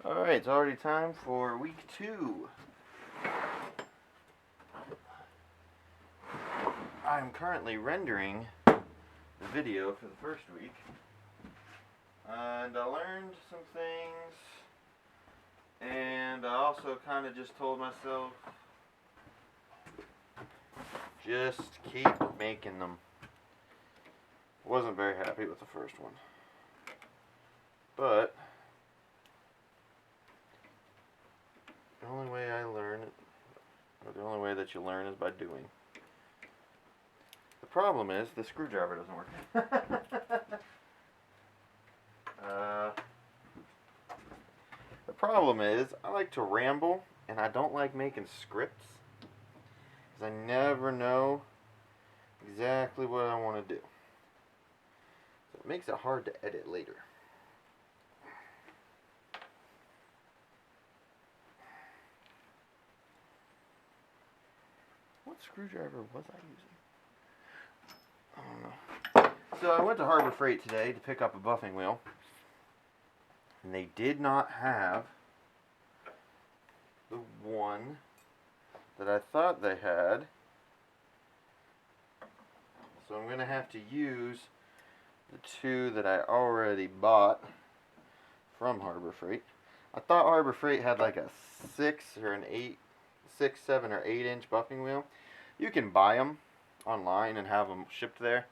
Alright, it's already time for week 2. I'm currently rendering the video for the first week. And I learned some things. And I also kind of just told myself, just keep making them. Wasn't very happy with the first one. But the only way I learn, or the only way that you learn, is by doing. The problem is the screwdriver doesn't work. The problem is I like to ramble, and I don't like making scripts, because I never know exactly what I want to do. So it makes it hard to edit later. What screwdriver was I using? I don't know. So I went to Harbor Freight today to pick up a buffing wheel, and they did not have the one that I thought they had. So I'm going to have to use the two that I already bought from Harbor Freight. I thought Harbor Freight had like a 6, 7, or 8 inch buffing wheel. You can buy them online and have them shipped there,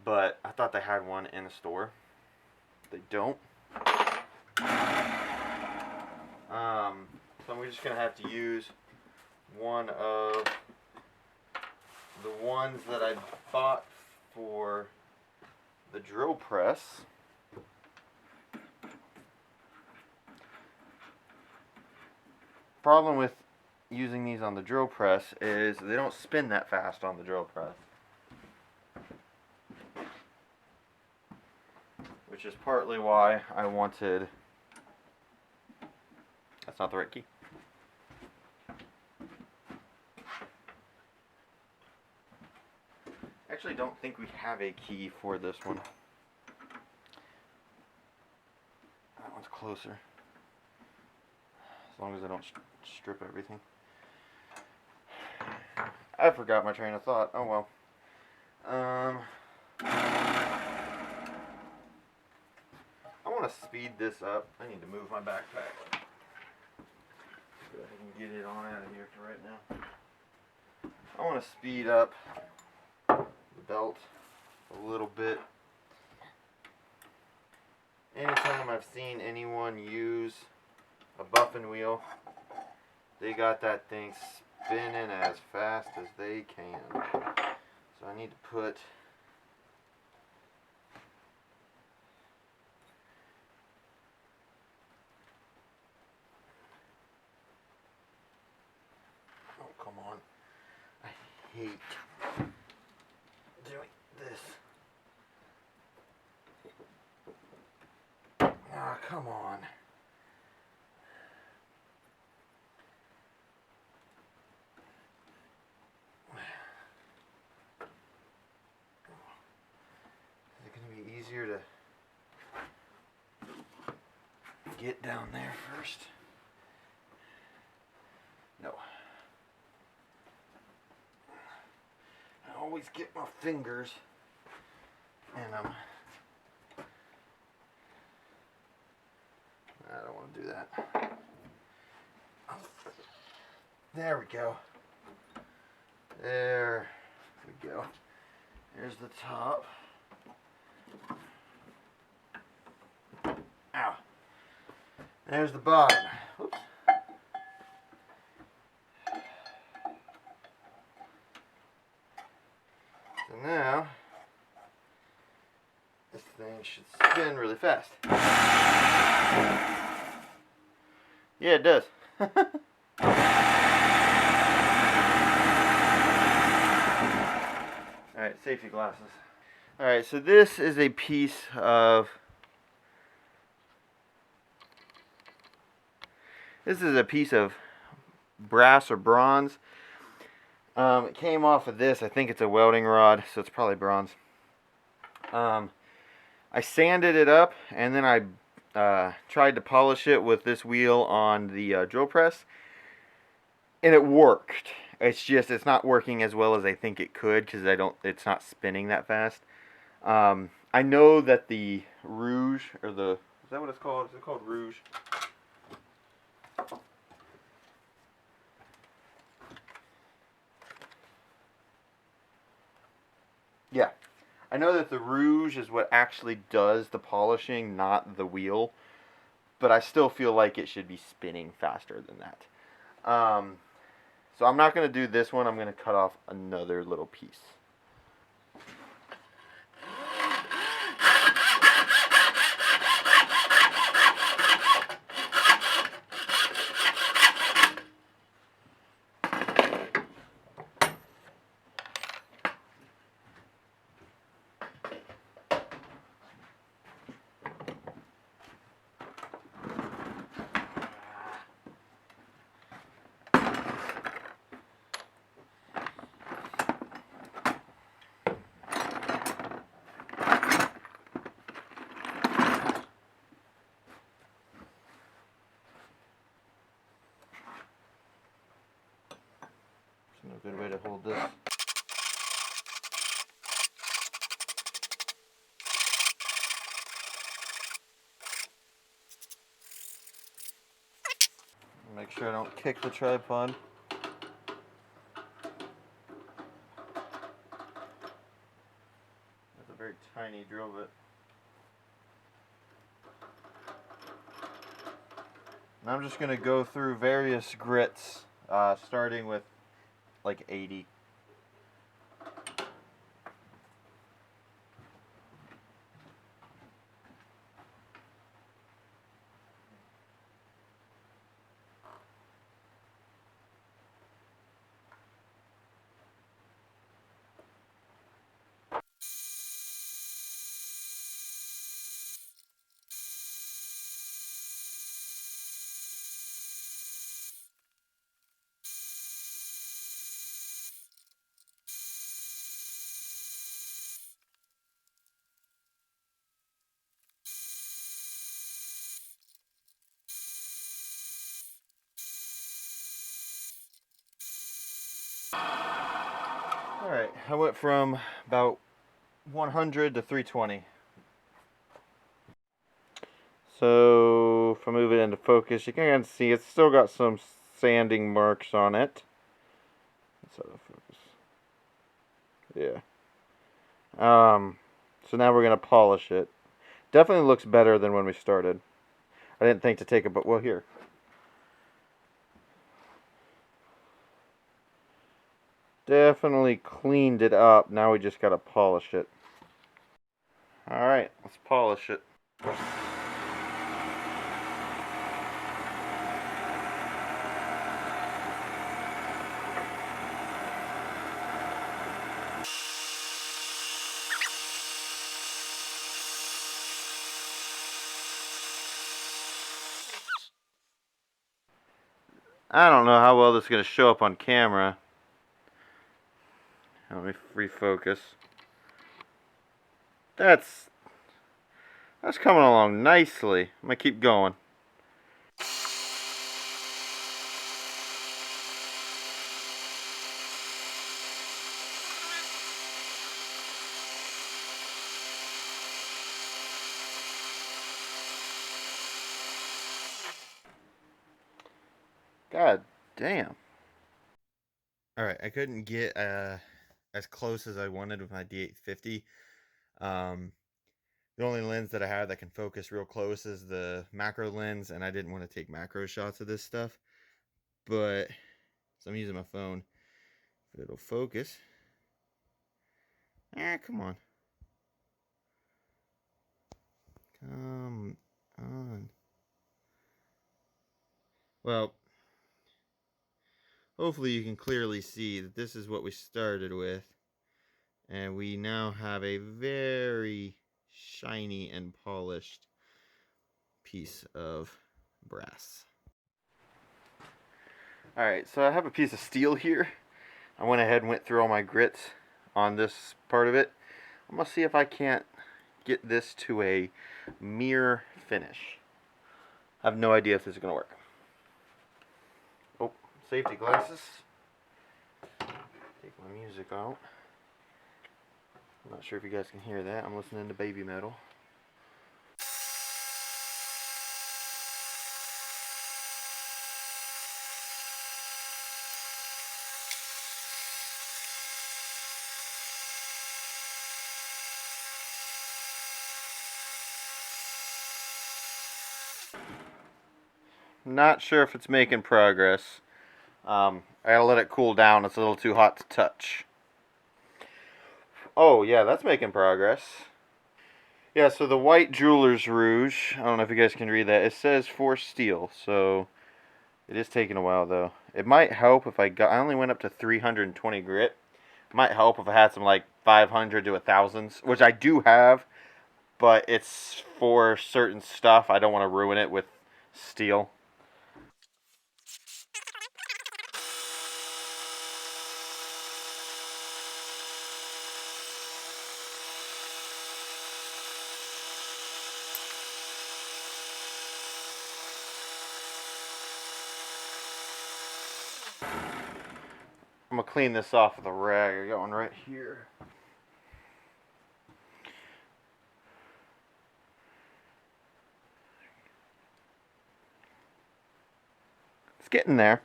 but I thought they had one in the store. They don't. So I'm just going to have to use one of the ones that I bought for the drill press. Problem with using these on the drill press is they don't spin that fast on the drill press, which is partly why I wanted, that's not the right key. I actually don't think we have a key for this one. That one's closer, as long as I don't strip everything. I forgot my train of thought. Oh well. I want to speed this up. I need to move my backpack. So I can get it on out of here for right now. I want to speed up the belt a little bit. Anytime I've seen anyone use a buffing wheel, they got that thing spinning as fast as they can. So I need to put come on. I hate doing this. Ah, come on. Is it going to be easier to get down there first? No. I always get my fingers and I don't want to do that. There we go. There we go. Here's the top. Ow. There's the bottom. Oops. So now, this thing should spin really fast. Yeah, it does. Alright, safety glasses. Alright, so this is a piece of brass or bronze. It came off of this. I think it's a welding rod, so it's probably bronze. I sanded it up, and then I tried to polish it with this wheel on the drill press, and it worked. It's not working as well as I think it could because it's not spinning that fast. I know that the Rouge, is that what it's called? Is it called Rouge? Yeah. I know that the Rouge is what actually does the polishing, not the wheel. But I still feel like it should be spinning faster than that. So I'm not going to do this one. I'm going to cut off another little piece. No good way to hold this. Make sure I don't kick the tripod. That's a very tiny drill bit. And I'm just going to go through various grits, starting with like 80. Alright, I went from about 100 to 320. So, if I move it into focus, you can see it's still got some sanding marks on it. That's out of focus. Yeah. So now we're going to polish it. Definitely looks better than when we started. I didn't think to take it, but well, here. Definitely cleaned it up. Now we just got to polish it. Alright, let's polish it. I don't know how well this is going to show up on camera. Let me refocus. That's coming along nicely. I'm going to keep going. God damn. Alright, I couldn't get as close as I wanted with my D850. The only lens that I have that can focus real close is the macro lens, and I didn't want to take macro shots of this stuff. But, so I'm using my phone. If it'll focus. Come on. Come on. Well, hopefully you can clearly see that this is what we started with. And we now have a very shiny and polished piece of brass. Alright, so I have a piece of steel here. I went ahead and went through all my grits on this part of it. I'm going to see if I can't get this to a mirror finish. I have no idea if this is going to work. Oh, safety glasses. Take my music out. I'm not sure if you guys can hear that. I'm listening to Baby Metal. Not sure if it's making progress. I gotta let it cool down. It's a little too hot to touch. Oh, yeah, that's making progress. Yeah, so the white Jeweler's Rouge, I don't know if you guys can read that. It says for steel, so it is taking a while, though. It might help if I only went up to 320 grit. It might help if I had some, like, 500 to 1,000s, which I do have, but it's for certain stuff. I don't want to ruin it with steel. I'm going to clean this off with a rag. I got one right here. It's getting there.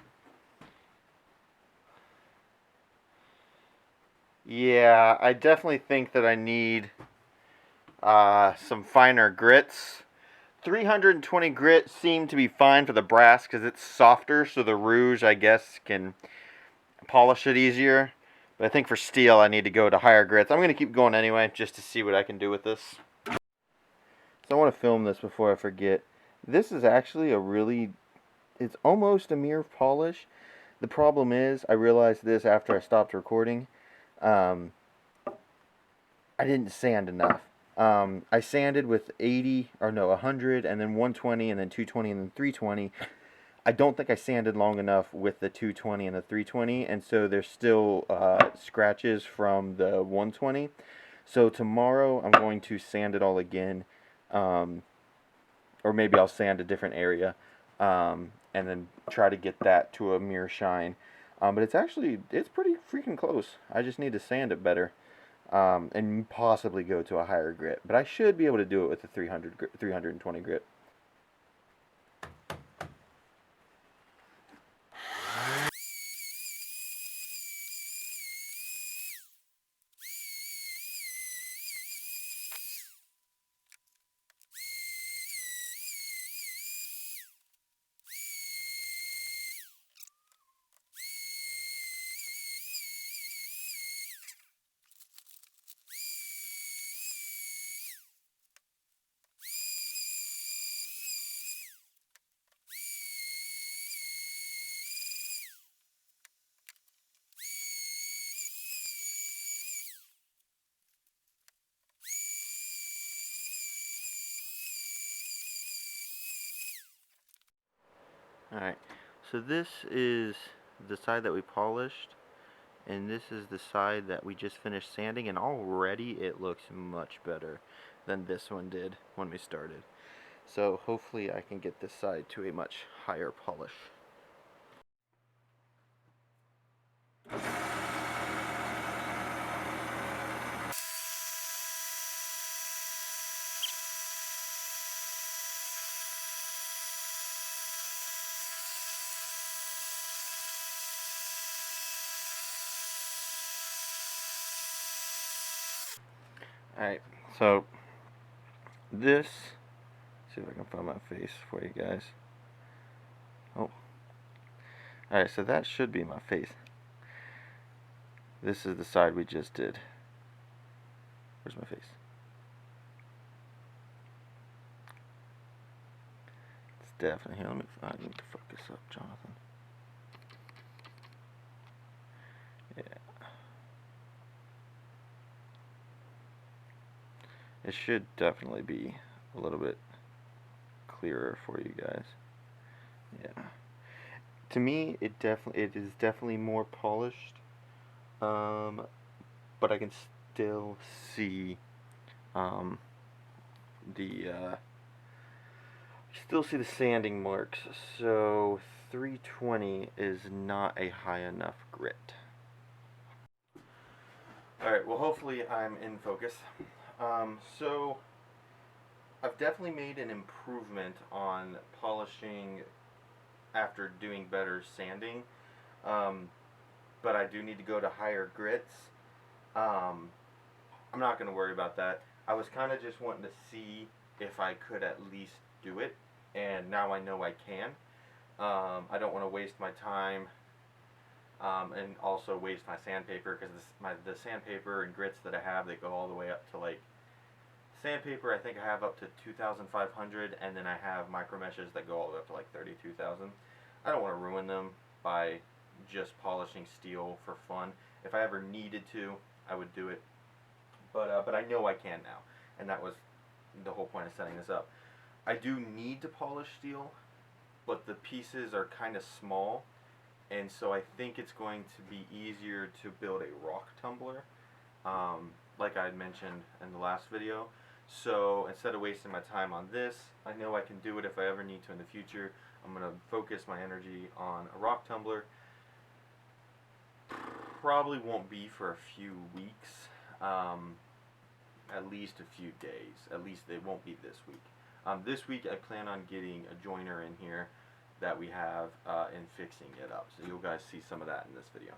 Yeah, I definitely think that I need some finer grits. 320 grit seemed to be fine for the brass because it's softer, so the rouge, I guess, can polish it easier. But I think for steel, I need to go to higher grits. I'm going to keep going anyway, just to see what I can do with this. So I want to film this before I forget. This is actually a really, it's almost a mirror polish. The problem is, I realized this after I stopped recording. I didn't sand enough. I sanded with 100, and then 120, and then 220, and then 320. I don't think I sanded long enough with the 220 and the 320, and so there's still scratches from the 120. So tomorrow I'm going to sand it all again, or maybe I'll sand a different area, and then try to get that to a mirror shine. But it's pretty freaking close. I just need to sand it better. And possibly go to a higher grit. But I should be able to do it with a 320 grit. Alright, so this is the side that we polished, and this is the side that we just finished sanding, and already it looks much better than this one did when we started. So hopefully I can get this side to a much higher polish. Alright, so this, see if I can find my face for you guys. Oh. Alright, so that should be my face. This is the side we just did. Where's my face? It's definitely here. I need to focus up, Jonathan. Yeah. It should definitely be a little bit clearer for you guys. Yeah. To me, it is definitely more polished. But I can still see the Still see the sanding marks, so 320 is not a high enough grit. Alright, well hopefully I'm in focus. So I've definitely made an improvement on polishing after doing better sanding, but I do need to go to higher grits. I'm not going to worry about that. I was kind of just wanting to see if I could at least do it, and now I know I can. I don't want to waste my time and also waste my sandpaper, because the sandpaper and grits that I have, they go all the way up to, like, sandpaper I think I have up to 2,500, and then I have micro meshes that go all the way up to like 32,000. I don't want to ruin them by just polishing steel for fun. If I ever needed to, I would do it, but I know I can now, and that was the whole point of setting this up. I do need to polish steel, but the pieces are kind of small, and so I think it's going to be easier to build a rock tumbler, like I had mentioned in the last video. So instead of wasting my time on this, I know I can do it if I ever need to in the future. I'm going to focus my energy on a rock tumbler. Probably won't be for a few weeks, at least a few days. At least it won't be this week. This week I plan on getting a joiner in here that we have and fixing it up. So you'll guys see some of that in this video.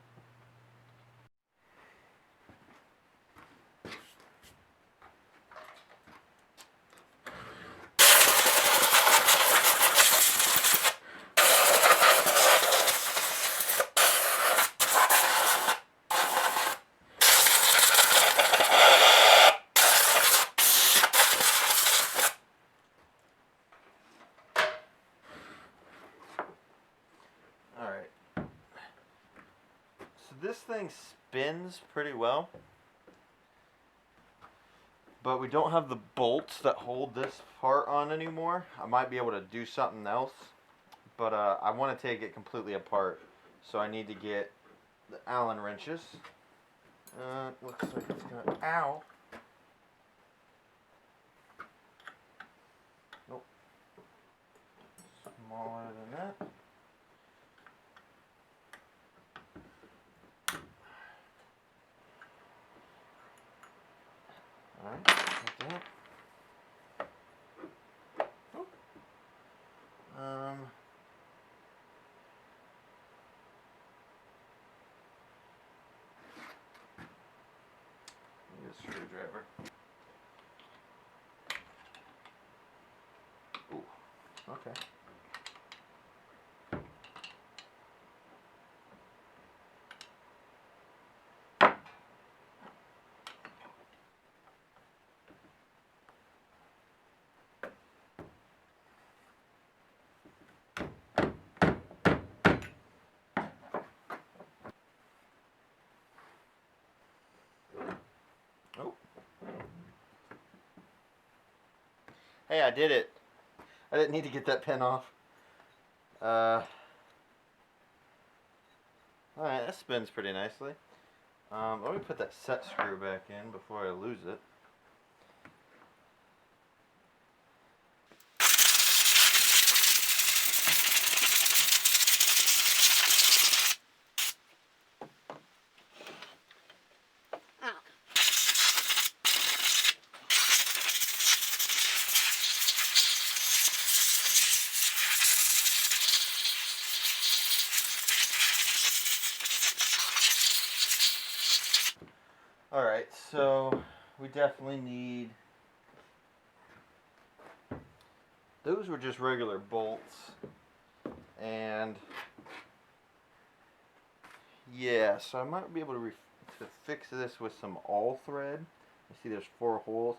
Alright. So this thing spins pretty well, but we don't have the bolts that hold this part on anymore. I might be able to do something else, but I want to take it completely apart, so I need to get the Allen wrenches. Looks like it's gonna, ow! Nope. Smaller than that. Alright, like that. Need a screwdriver. Ooh, okay. Oh. Hey, I did it. I didn't need to get that pin off. Alright, that spins pretty nicely. Let me put that set screw back in before I lose it. Alright, so we definitely need, those were just regular bolts, and yeah, so I might be able to fix this with some all thread. You see there's 4 holes.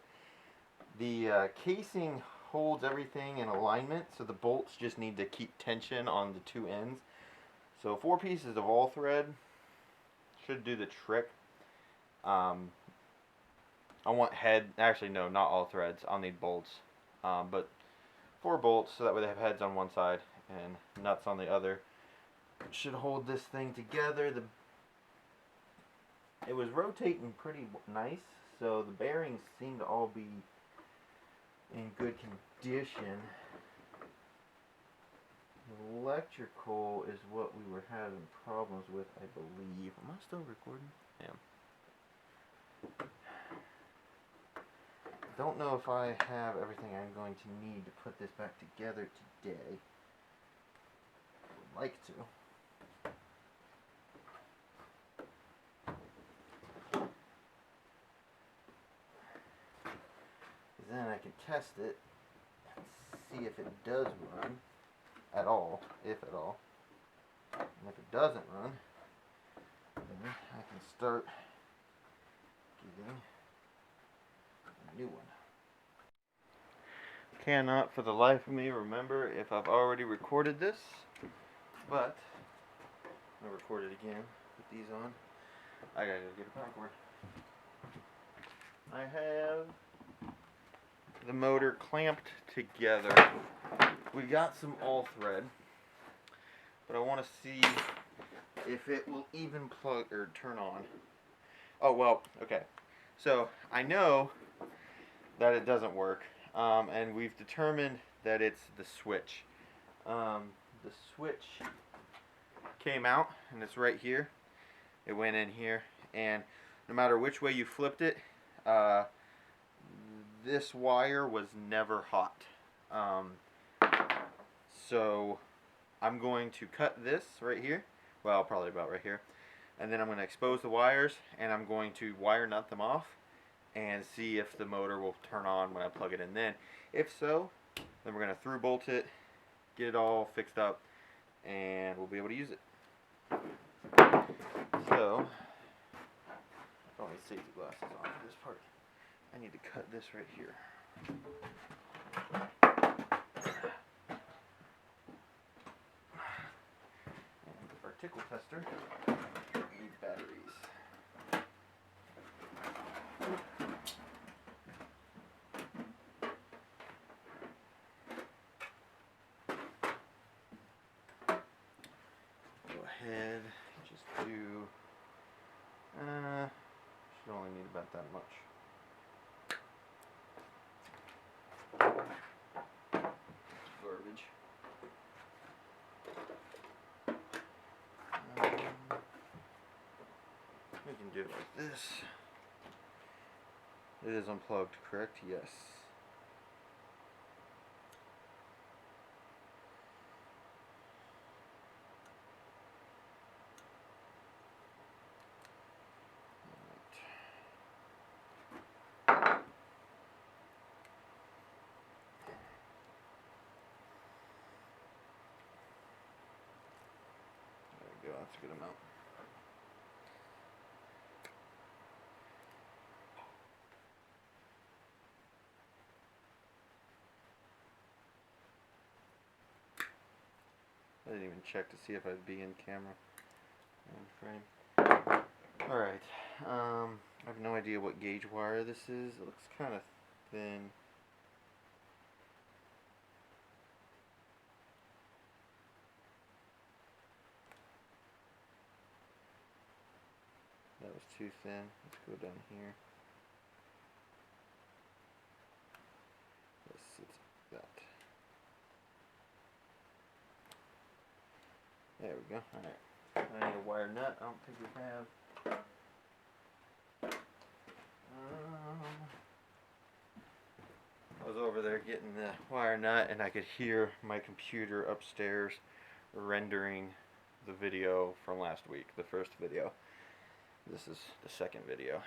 The casing holds everything in alignment, so the bolts just need to keep tension on the 2 ends. So 4 pieces of all thread should do the trick. I want actually no, not all threads, I'll need bolts, but 4 bolts, so that way they have heads on one side and nuts on the other. Should hold this thing together. It was rotating pretty nice, so the bearings seem to all be in good condition. electrical is what we were having problems with, I believe. Am I still recording? I am. Don't know if I have everything I'm going to need to put this back together today. Would like to. Then I can test it and see if it does run at all, if at all. And if it doesn't run, then I can start getting a new one. Cannot for the life of me remember if I've already recorded this, but I'm gonna record it again. Put these on. I gotta go get a popcorn. I have the motor clamped together. We got some all thread, but I want to see if it will even plug or turn on. Oh well, okay. So I know that it doesn't work, and we've determined that it's the switch. The switch came out, and it's right here. It went in here, and no matter which way you flipped it, this wire was never hot. So I'm going to cut this right here, well, probably about right here, and then I'm going to expose the wires, and I'm going to wire nut them off and see if the motor will turn on when I plug it in. Then if so, then we're going to through bolt it, get it all fixed up, and we'll be able to use it. So I don't need safety glasses on for this part. I need to cut this right here. And the particle tester needs batteries. Go ahead, just do, should only need about that much. Garbage. We can do it like this. It is unplugged, correct? Yes. There we go, that's a good amount. I didn't even check to see if I'd be in camera and frame. Alright, I have no idea what gauge wire this is. It looks kind of thin. That was too thin. Let's go down here. Yes, it's that. There we go. Alright. I need a wire nut. I don't think we have. I was over there getting the wire nut, and I could hear my computer upstairs rendering the video from last week, the first video. This is the second video.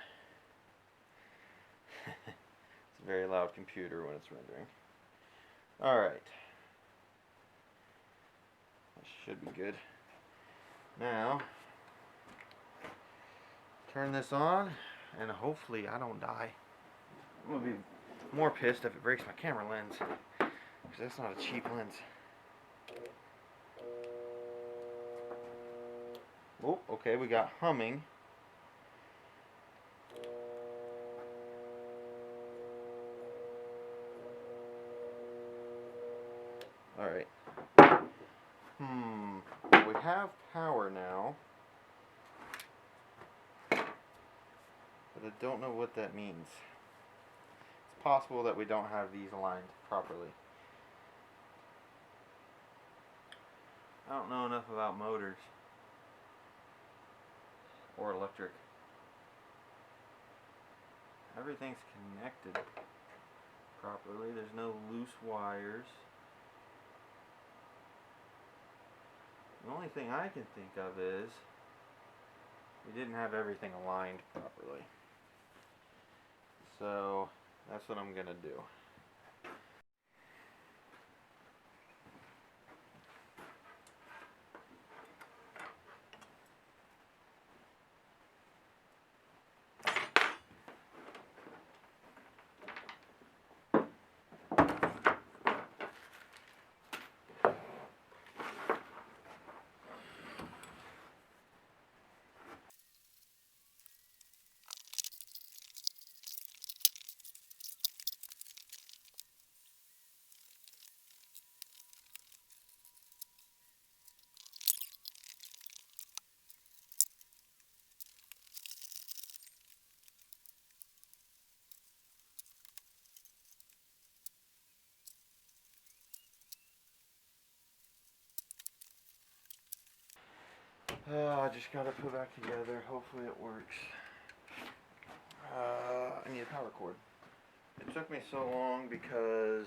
It's a very loud computer when it's rendering. Alright. That should be good. Now, turn this on, and hopefully I don't die. I'm going to be more pissed if it breaks my camera lens, because that's not a cheap lens. Oh, okay, we got humming. Alright. We have power now, but I don't know what that means. It's possible that we don't have these aligned properly. I don't know enough about motors or electric. Everything's connected properly. There's no loose wires. The only thing I can think of is we didn't have everything aligned properly. So that's what I'm gonna do. I just gotta put it back together. Hopefully it works. I need a power cord. It took me so long because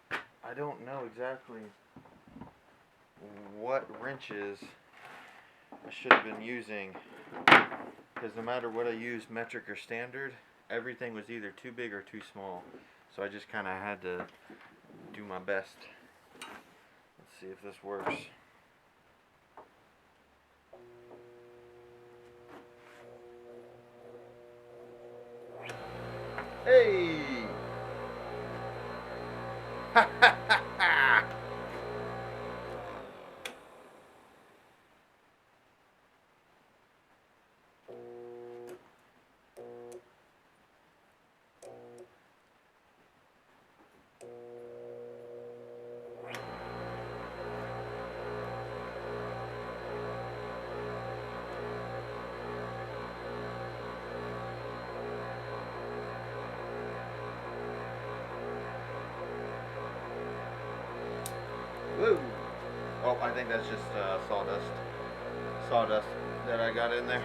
I don't know exactly what wrenches I should have been using. Because no matter what I used, metric or standard, everything was either too big or too small. So I just kind of had to do my best. Let's see if this works. Hey! Ha ha ha ha! Woo! Oh, I think that's just sawdust. Sawdust that I got in there.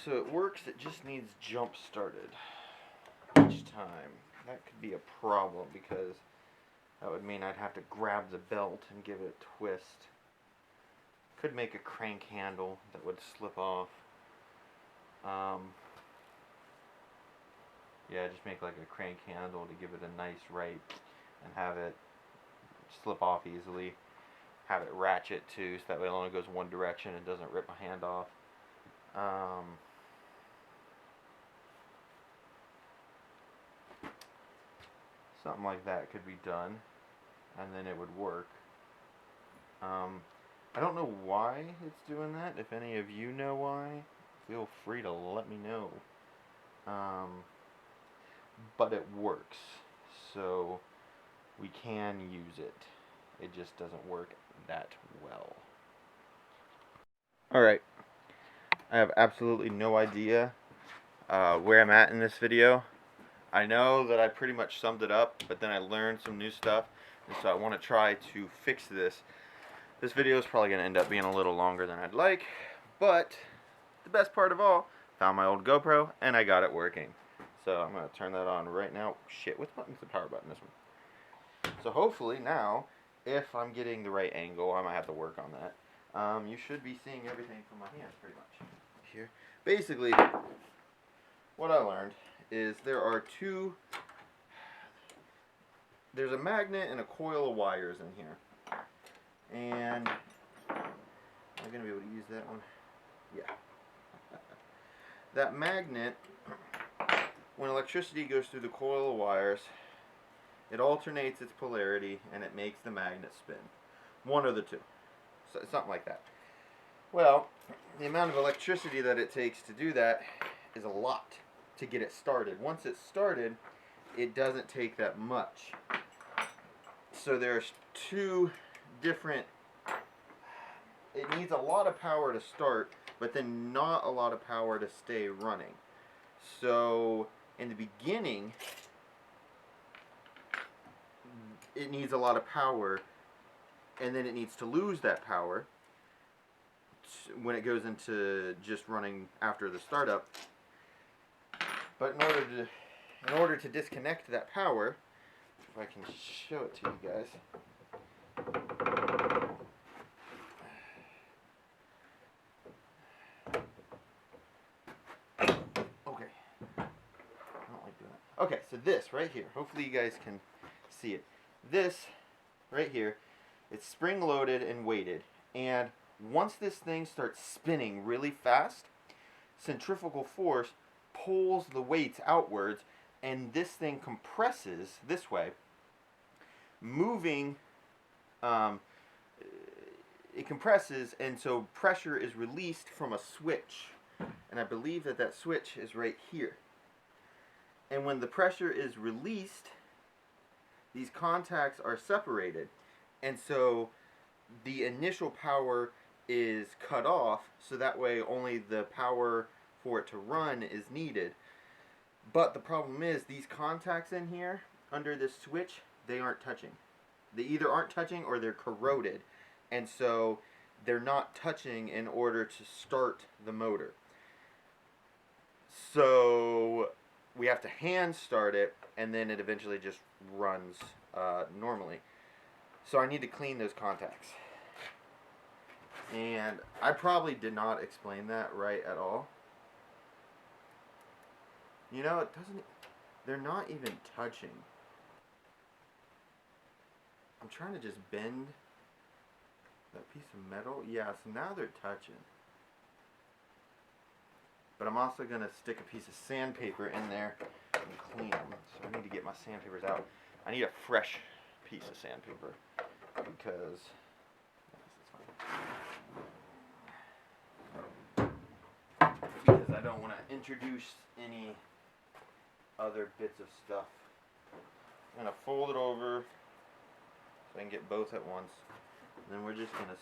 So it works, it just needs jump started each time. That could be a problem because that would mean I'd have to grab the belt and give it a twist. Could make a crank handle that would slip off. Yeah, just make like a crank handle to give it a nice right and have it slip off easily. Have it ratchet too, so that way it only goes one direction and doesn't rip my hand off. Something like that could be done, and then it would work. I don't know why it's doing that. If any of you know why, feel free to let me know. But it works, so we can use it. It just doesn't work that well. Alright, I have absolutely no idea where I'm at in this video. I know that I pretty much summed it up, but then I learned some new stuff, and so I want to try to fix this. This video is probably going to end up being a little longer than I'd like, but the best part of all, found my old GoPro, and I got it working. So I'm going to turn that on right now. Shit, which button's the power button? This one. So hopefully now, if I'm getting the right angle, I might have to work on that. You should be seeing everything from my hands pretty much. Here. Basically, what I learned is there's a magnet and a coil of wires in here. And am I going to be able to use that one? Yeah. That magnet when electricity goes through the coil of wires, it alternates its polarity and it makes the magnet spin. One or the two. So, something like that. Well, the amount of electricity that it takes to do that is a lot to get it started. Once it's started, it doesn't take that much. So there's two different, it needs a lot of power to start, but then not a lot of power to stay running. So in the beginning, it needs a lot of power, and then it needs to lose that power when it goes into just running after the startup. But in order to disconnect that power, if I can show it to you guys. Okay. I don't like doing that. Okay, so this right here, hopefully you guys can see it. This right here, it's spring loaded and weighted, and once this thing starts spinning really fast, centrifugal force pulls the weights outwards, and this thing compresses this way, moving, it compresses, and so pressure is released from a switch, and I believe that that switch is right here. And when the pressure is released, these contacts are separated, and so the initial power is cut off, so that way only the power for it to run is needed. But the problem is, these contacts in here under this switch, they aren't touching. They either aren't touching or they're corroded, and so they're not touching in order to start the motor. So we have to hand start it, and then it eventually just runs normally. So I need to clean those contacts. And I probably did not explain that right at all. You know, it doesn't, they're not even touching. I'm trying to just bend that piece of metal. Yeah, so now they're touching. But I'm also going to stick a piece of sandpaper in there and clean them. So I need to get my sandpapers out. I need a fresh piece of sandpaper because I don't want to introduce any other bits of stuff. I'm going to fold it over so I can get both at once. And then we're just going to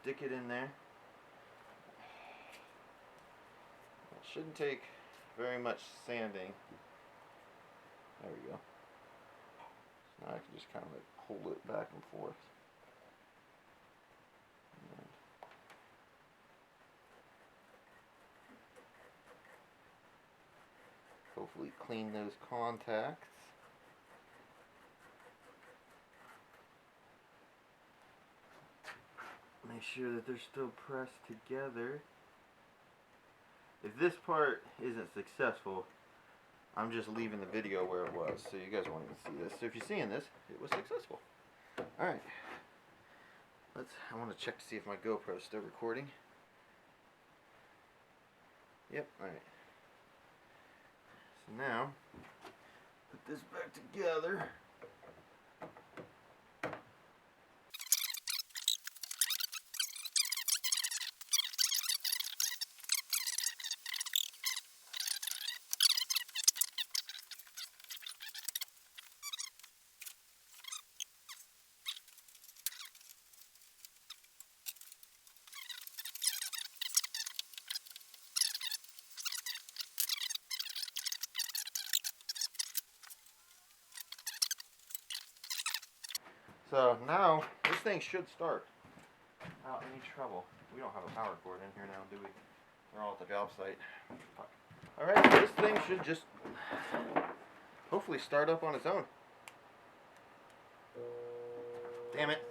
stick it in there. It shouldn't take very much sanding. There we go. So now I can just kind of like hold it back and forth. And hopefully clean those contacts. Make sure that they're still pressed together. If this part isn't successful, I'm just leaving the video where it was, so you guys won't even see this. So if you're seeing this, it was successful. Alright. I want to check to see if my GoPro is still recording. Yep, alright. So now, put this back together. So now, this thing should start without any trouble. We don't have a power cord in here now, do we? We're all at the job site. Alright, so this thing should just hopefully start up on its own. Damn it.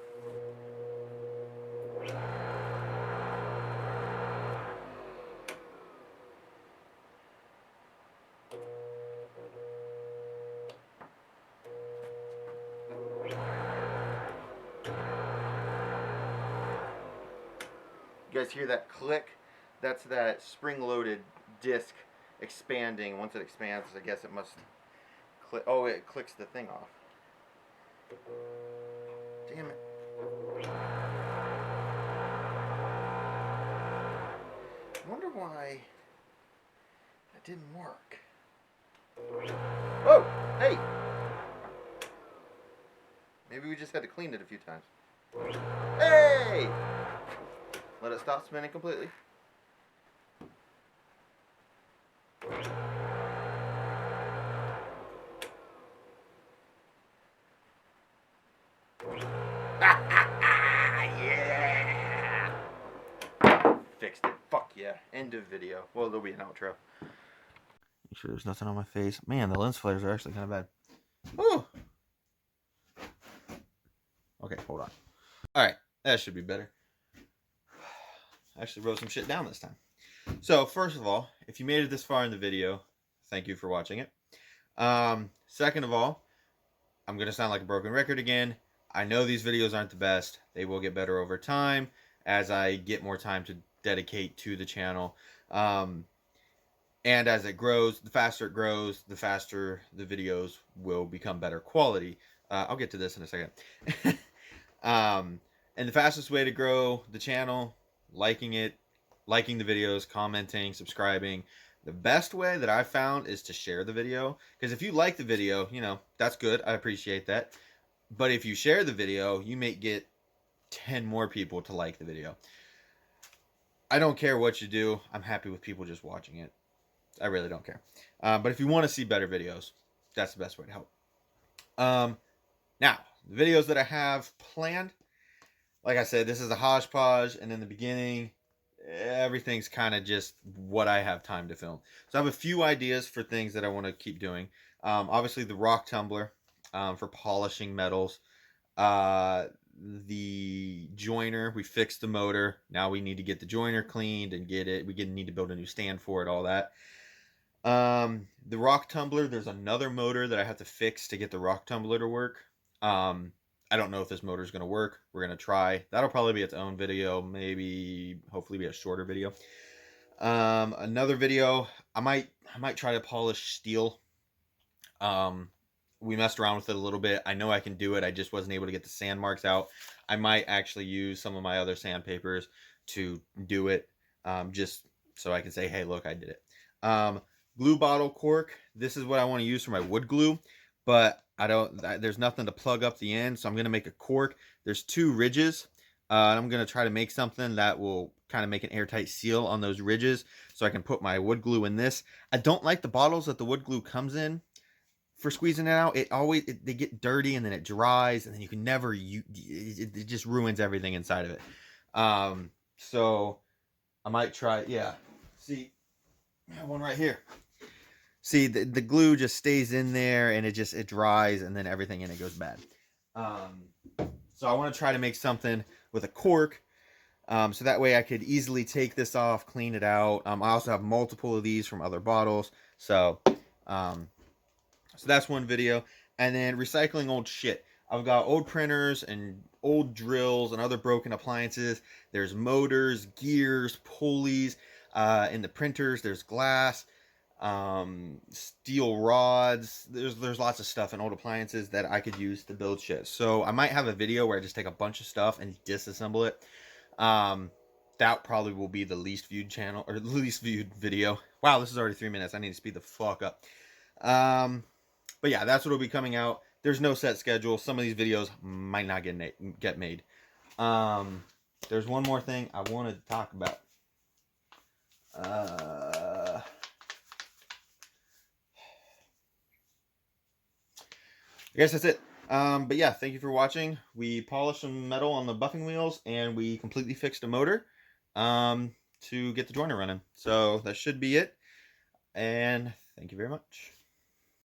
You guys hear that click? That's that spring-loaded disc expanding. Once it expands, I guess it must click. Oh, it clicks the thing off. Damn it. I wonder why that didn't work. Whoa! Hey! Maybe we just had to clean it a few times. Hey! Let it stop spinning completely. Yeah! Fixed it. Fuck yeah. End of video. Well, there'll be an outro. Make sure there's nothing on my face. Man, the lens flares are actually kind of bad. Woo! Okay, hold on. Alright, that should be better. I actually wrote some shit down this time. So, first of all, if you made it this far in the video, thank you for watching it. Second of all, I'm going to sound like a broken record again. I know these videos aren't the best. They will get better over time as I get more time to dedicate to the channel. And as it grows, the faster it grows, the faster the videos will become better quality. I'll get to this in a second. And the fastest way to grow the channel, liking the videos, commenting, subscribing. The best way that I've found is to share the video. Because if you like the video, you know, that's good. I appreciate that. But if you share the video, you may get 10 more people to like the video. I don't care what you do. I'm happy with people just watching it. I really don't care. But if you want to see better videos, that's the best way to help. Now, the videos that I have planned, like I said, this is a hodgepodge, and in the beginning, everything's kind of just what I have time to film. So I have a few ideas for things that I want to keep doing. Obviously, the rock tumbler for polishing metals. The joiner, we fixed the motor. Now we need to get the joiner cleaned and get it. We need to build a new stand for it, all that. The rock tumbler, there's another motor that I have to fix to get the rock tumbler to work. I don't know if this motor is going to work. We're going to try. That'll probably be its own video. Maybe, hopefully be a shorter video. Another video, I might try to polish steel. We messed around with it a little bit. I know I can do it. I just wasn't able to get the sand marks out. I might actually use some of my other sandpapers to do it. Just so I can say, hey, look, I did it. Glue bottle cork. This is what I want to use for my wood glue, but there's nothing to plug up the end, so I'm going to make a cork. There's 2 ridges. I'm going to try to make something that will kind of make an airtight seal on those ridges so I can put my wood glue in this. I don't like the bottles that the wood glue comes in for squeezing it out. They get dirty and then it dries and then you can never it just ruins everything inside of it. So I might try, yeah. See, I have one right here. See, the glue just stays in there and it dries and then everything in it goes bad. So I want to try to make something with a cork, so that way I could easily take this off, clean it out. I also have multiple of these from other bottles, so that's one video. And then recycling old shit. I've got old printers and old drills and other broken appliances. There's motors, gears, pulleys. In the printers, there's glass, steel rods. There's lots of stuff in old appliances that I could use to build shit. So I might have a video where I just take a bunch of stuff and disassemble it. That probably will be the least viewed channel, or least viewed video. Wow, this is already 3 minutes. I need to speed the fuck up. But yeah, that's what will be coming out. There's no set schedule. Some of these videos might not get made. There's one more thing I wanted to talk about. I guess that's it. But yeah, thank you for watching. We polished some metal on the buffing wheels and we completely fixed a motor to get the joiner running. So that should be it. And thank you very much.